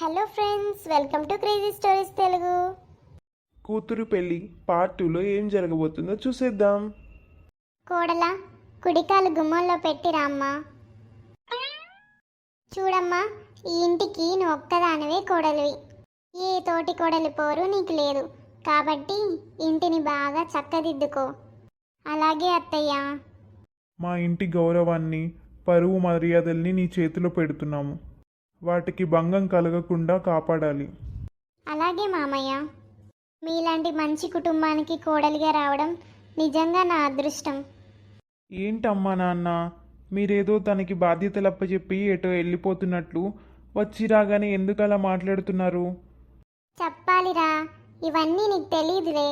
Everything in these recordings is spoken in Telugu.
Hello friends, welcome to crazy stories Telugu. కూతురు పెళ్లి పార్ట్ 2లో ఏం జరగబోతుందో చూసేద్దాం. కోడలా, కుడికాలు గుమ్మంలో పెట్టిరా అమ్మా. చూడమ్మా, ఈ ఇంటికి నువ్వు ఒక్కదానివే కోడలివి. ఏ తోటి కోడలి పోరు నీకు లేదు కాబట్టి ఇంటిని బాగా చక్కదిద్దుకో. అలాగే అత్తయ్య. మా ఇంటి గౌరవాన్ని, పరువు మర్యాదల్ని నీ చేతిలో పెడుతున్నాము. వాటికి భంగం కలగకుండా కాపాడాలి. అలాగే మామయ్య. మీలాంటి మంచి కుటుంబానికి కోడలిగా రావడం నిజంగా నా అదృష్టం. ఏంటమ్మా నాన్న, మీరేదో తనకి బాధ్యతలు అప్పచెప్పి ఎటో వెళ్ళిపోతున్నట్లు వచ్చి రాగానే ఎందుకు అలా మాట్లాడుతున్నారు? చెప్పాలిరా, ఇవన్నీ నీకు తెలీదులే.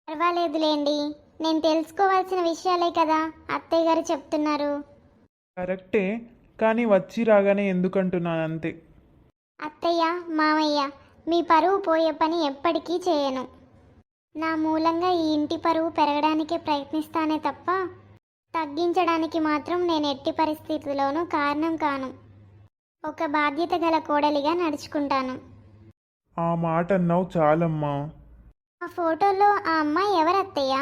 పర్వాలేదులేండి, నేను తెలుసుకోవాల్సిన విషయాలే కదా అత్తయ్య గారు చెప్తున్నారు. కరెక్టే, కానీ వచ్చి రాగానే ఎందుకంటున్నాను అంతే. అత్తయ్య, మామయ్య, మీ పరువు పోయే పని ఎప్పటికీ చేయను. నా మూలంగా ఈ ఇంటి పరువు పెరగడానికే ప్రయత్నిస్తానే తప్ప తగ్గించడానికి మాత్రం నేను ఎట్టి పరిస్థితుల్లోనూ కారణం కాను. ఒక బాధ్యత గల కోడలిగా నడుచుకుంటాను. ఆ మాట అన్నావు చాలమ్మా. ఆ ఫోటోలో ఆ అమ్మాయి ఎవరత్తయ్య?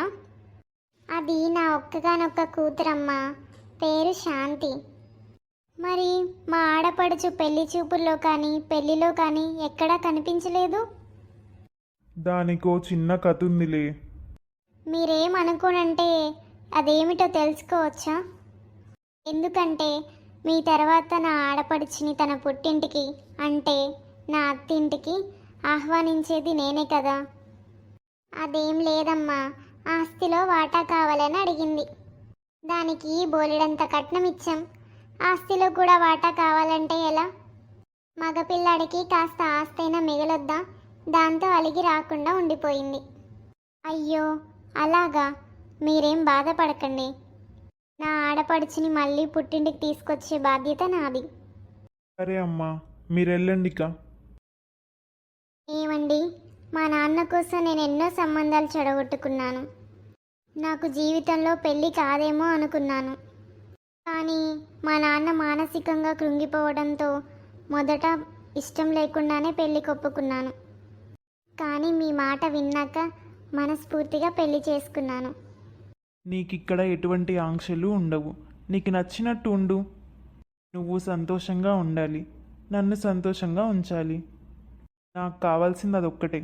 అది నా ఒక్కగానొక్క కూతురమ్మా, పేరు శాంతి. మరి మా ఆడపడుచు పెళ్లి చూపుల్లో కానీ పెళ్లిలో కానీ ఎక్కడా కనిపించలేదు. దానికో చిన్న కథ ఉందిలే. మీరేమనుకోనంటే అదేమిటో తెలుసుకోవచ్చా? ఎందుకంటే మీ తర్వాత నా ఆడపడుచుని తన పుట్టింటికి అంటే నా అత్తింటికి ఆహ్వానించేది నేనే కదా. అదేం లేదమ్మా, ఆస్తిలో వాటా కావాలని అడిగింది. దానికి బోలెడంత కట్నం ఇచ్చాం. ఆస్తిలో కూడా వాటా కావాలంటే ఎలా? మగపిల్లాడికి కాస్త ఆస్తైనా మిగలొద్దా? దాంతో అలిగి రాకుండా ఉండిపోయింది. అయ్యో అలాగా, మీరేం బాధపడకండి. నా ఆడపడుచుని మళ్ళీ పుట్టింటికి తీసుకొచ్చే బాధ్యత నాది. సరే అమ్మా, మీరెళ్ళండిక. ఏమండి, మా నాన్న కోసం నేను ఎన్నో సంబంధాలు చెడగొట్టుకున్నాను. నాకు జీవితంలో పెళ్ళి కాదేమో అనుకున్నాను. కానీ మా నాన్న మానసికంగా కృంగిపోవడంతో మొదట ఇష్టం లేకుండానే పెళ్లి కొప్పుకున్నాను. కానీ మీ మాట విన్నాక మనస్ఫూర్తిగా పెళ్లి చేసుకున్నాను. నీకిక్కడ ఎటువంటి ఆంక్షలు ఉండవు. నీకు నచ్చినట్టు ఉండు. నువ్వు సంతోషంగా ఉండాలి, నన్ను సంతోషంగా ఉంచాలి. నాకు కావాల్సింది అదొక్కటే.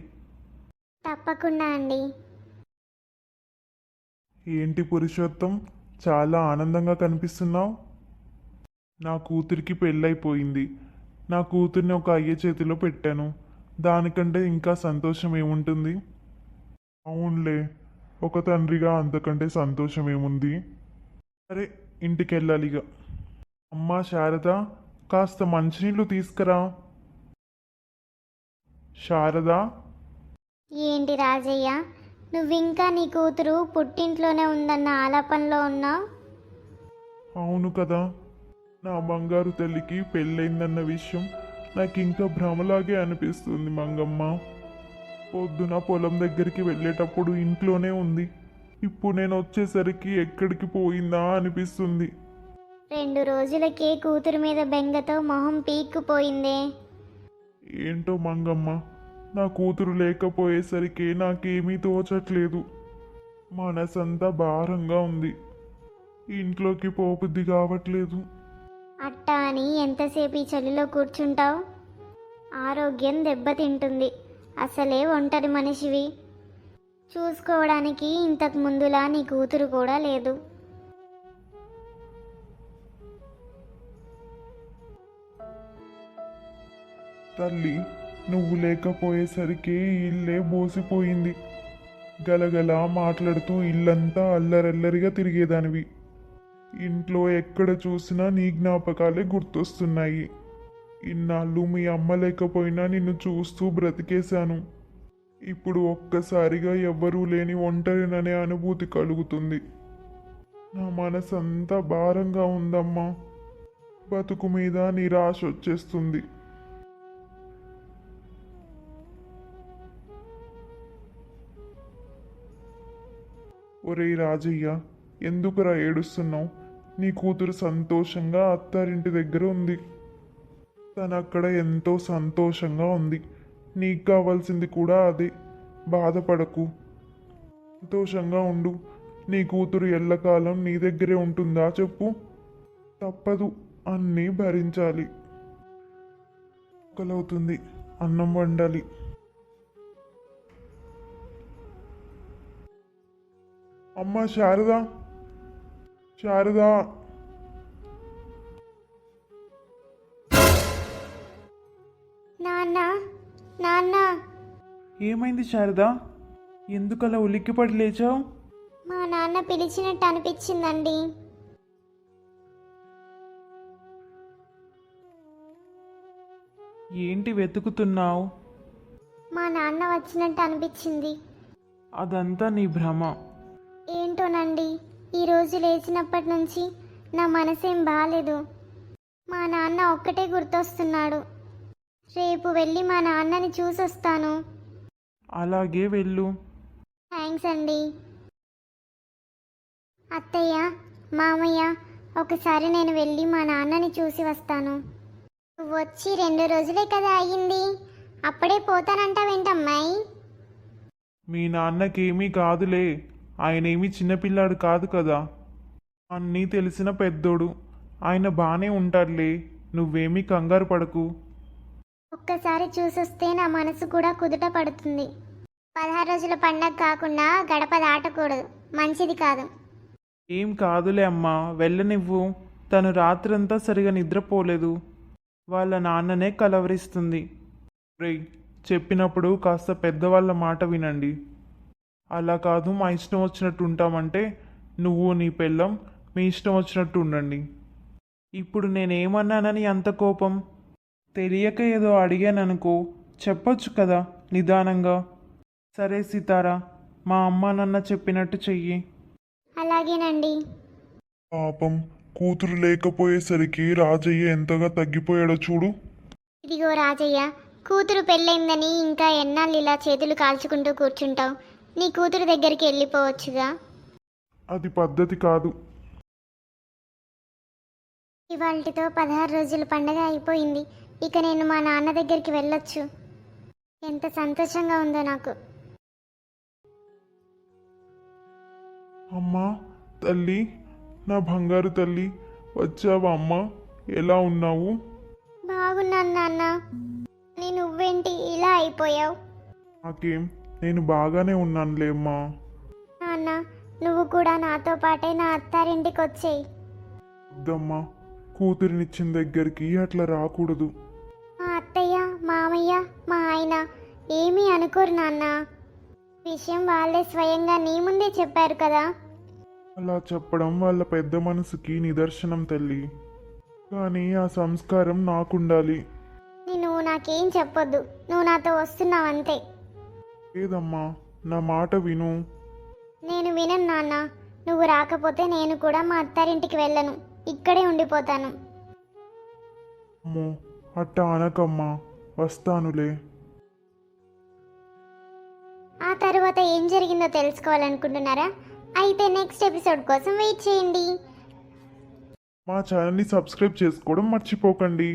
తప్పకుండా అండి. ఏంటి పురుషోత్తం, చాలా ఆనందంగా కనిపిస్తున్నావు. నా కూతురికి పెళ్ళైపోయింది. నా కూతుర్ని ఒక అయ్య చేతిలో పెట్టాను. దానికంటే ఇంకా సంతోషం ఏముంటుంది? అవునులే, ఒక తండ్రిగా అంతకంటే సంతోషం ఏముంది? సరే, ఇంటికి వెళ్ళాలిగా. అమ్మా శారద, కాస్త మంచినీళ్ళు తీసుకురా. శారదా. ఏంటి రాజయ్య, నువ్వింకా నీ కూతురు పుట్టింట్లోనే ఉందన్న ఆలాపనలో ఉన్నావు? అవును కదా, నా బంగారు తల్లికి పెళ్ళైందన్న విషయం నాకు ఇంకా భ్రమలాగే అనిపిస్తుంది మంగమ్మ. పొద్దున పొలం దగ్గరికి వెళ్ళేటప్పుడు ఇంట్లోనే ఉంది. ఇప్పుడు నేను వచ్చేసరికి ఎక్కడికి పోయిందా అనిపిస్తుంది. 2 రోజులకే కూతురు మీద బెంగతో మొహం పీక్కుపోయిందే. ఏంటో మంగమ్మ, నా కూతురు లేకపోయేసరికి నాకేమీ తోచట్లేదు. మనసంతా భారంగా ఉంది. ఇంట్లోకి పోబుద్ది కావట్లేదు. అట్టా అని ఎంతసేపు ఈ చలిలో కూర్చుంటావు? ఆరోగ్యం దెబ్బతింటుంది. అసలే ఒంటరి మనిషివి. చూసుకోవడానికి ఇంతకు ముందులా నీ కూతురు కూడా లేదు. తల్లి, నువ్వు లేకపోయేసరికి ఇల్లే బోసిపోయింది. గలగల మాట్లాడుతూ ఇల్లంతా అల్లరల్లరిగా తిరిగేదానివి. ఇంట్లో ఎక్కడ చూసినా నీ జ్ఞాపకాలే గుర్తొస్తున్నాయి. ఇన్నాళ్ళు మీ అమ్మ లేకపోయినా నిన్ను చూస్తూ బ్రతికేశాను. ఇప్పుడు ఒక్కసారిగా ఎవ్వరూ లేని ఒంటరిననే అనుభూతి కలుగుతుంది. నా మనసంతా భారంగా ఉందమ్మా. బతుకు మీద నిరాశ వచ్చేస్తుంది. ఒరేయ్ రాజయ్య, ఎందుకురా ఏడుస్తున్నావు? నీ కూతురు సంతోషంగా అత్తారింటి దగ్గర ఉంది. తను అక్కడ ఎంతో సంతోషంగా ఉంది. నీకు కావాల్సింది కూడా అదే. బాధపడకు, సంతోషంగా ఉండు. నీ కూతురు ఎల్లకాలం నీ దగ్గరే ఉంటుందా చెప్పు? తప్పదు, అన్నీ భరించాలి. ఆకలవుతుంది, అన్నం వండాలి. అమ్మ శారదా, శారదా. నాన్న, నాన్న, ఏమైంది శారదా? ఎందుకలా ఉలిక్కిపడి లేచావు? మా నాన్న పిలిచినట్టు అనిపించిందండి. ఏంటి వెతుకుతున్నావు? మా నాన్న వచ్చినట్టు అనిపించింది. అదంతా నీ భ్రమ. ఏంటోనండి, ఈరోజు లేచినప్పటి నుంచి నా మనసేం బాగాలేదు. మా నాన్న ఒక్కటే గుర్తొస్తున్నాడు. రేపు వెళ్ళి మా నాన్నని చూసొస్తాను. అలాగే వెళ్ళు. థ్యాంక్స్ అండి. అత్తయ్య, మామయ్య, ఒకసారి నేను వెళ్ళి మా నాన్నని చూసి వస్తాను. నువ్వు వచ్చి 2 రోజులే కదా అయ్యింది, అప్పుడే పోతానంటావేంటమ్మాయి? మీ నాన్నకేమీ కాదులే. ఆయనేమీ చిన్నపిల్లాడు కాదు కదా. అన్నీ తెలిసిన పెద్దోడు. ఆయన బానే ఉంటాడులే. నువ్వేమీ కంగారు పడకు. ఒక్కసారి చూసొస్తే నా మనసు కూడా కుదుట పడుతుంది. 16 రోజుల పండగ కాకుండా గడప దాటకూడదు, మంచిది కాదు. ఏం కాదులే అమ్మా, వెళ్ళనివ్వు. తను రాత్రంతా సరిగా నిద్రపోలేదు. వాళ్ళ నాన్ననే కలవరిస్తుంది. రేయ్, చెప్పినప్పుడు కాస్త పెద్దవాళ్ళ మాట వినండి. అలా కాదు మా ఇష్టం వచ్చినట్టు ఉంటామంటే నువ్వు నీ పెళ్ళం మీ ఇష్టం వచ్చినట్టు ఉండండి. ఇప్పుడు నేనేమన్నానని అంత కోపం? తెలియక ఏదో అడిగాననుకో, చెప్పొచ్చు కదా నిదానంగా. సరే సితారా, మా అమ్మ నాన్న చెప్పినట్టు చెయ్యి. అలాగేనండి. పాపం, కూతురు లేకపోయేసరికి రాజయ్య ఎంతగా తగ్గిపోయాడో చూడు. ఇదిగో రాజయ్య, కూతురు పెళ్ళైందని ఇంకా ఎన్నాళ్ళు ఇలా చేతులు కాల్చుకుంటూ కూర్చుంటావు? నీ కూతురు దగ్గరికి వెళ్ళిపోవచ్చుగా. అది పద్ధతి కాదు. ఇవాళతో 16 రోజుల పండగ అయిపోయింది. ఇక నేను మా నాన్న దగ్గరికి వెళ్ళొచ్చు. ఎంత సంతోషంగా ఉందో నాకు. అమ్మా, తల్లి, నా బంగారు తల్లి, వచ్చావా అమ్మా? ఎలా ఉన్నావు? బాగున్నాను నాన్న. నీ నువ్వేంటి ఇలా అయిపోయావు? నాకేం, నేను బాగానే ఉన్నానులే అమ్మా. నాన్న, నువ్వు కూడా నాతో పాటే నా అత్తారింటికి వచ్చేయి. వద్దమ్మా, కూతురినిచ్చిన దగ్గరికి అట్లా రాకూడదు. మా అత్తయ్య, మామయ్య, మా ఆయన ఏమీ అనుకోరు నాన్న. విషయం వాళ్ళే స్వయంగా నీ ముందే చెప్పారు కదా. అలా చెప్పడం వాళ్ళ పెద్ద మనసుకి నిదర్శనం తల్లి. కానీ ఆ సంస్కారం నాకుండాలి. నువ్వు నాకేం చెప్పొద్దు, నువ్వు నాతో వస్తున్నావు అంతే. లేదమ్మా, నా మాట విను. నేను వినను నాన్న. నువ్వు రాకపోతే నేను కూడా మా అత్తారింటికి వెళ్ళను, ఇక్కడే ఉండిపోతాను. అమ్మో, అట్టా అనకమ్మా, వస్తానులే. ఆ తర్వాత ఏం జరిగిందో తెలుసుకోవాలనుకుంటున్నారా? అయితే నెక్స్ట్ ఎపిసోడ్ కోసం వెయిట్ చేయండి. మా ఛానల్ని సబ్స్క్రైబ్ చేసుకోవడం మర్చిపోకండి.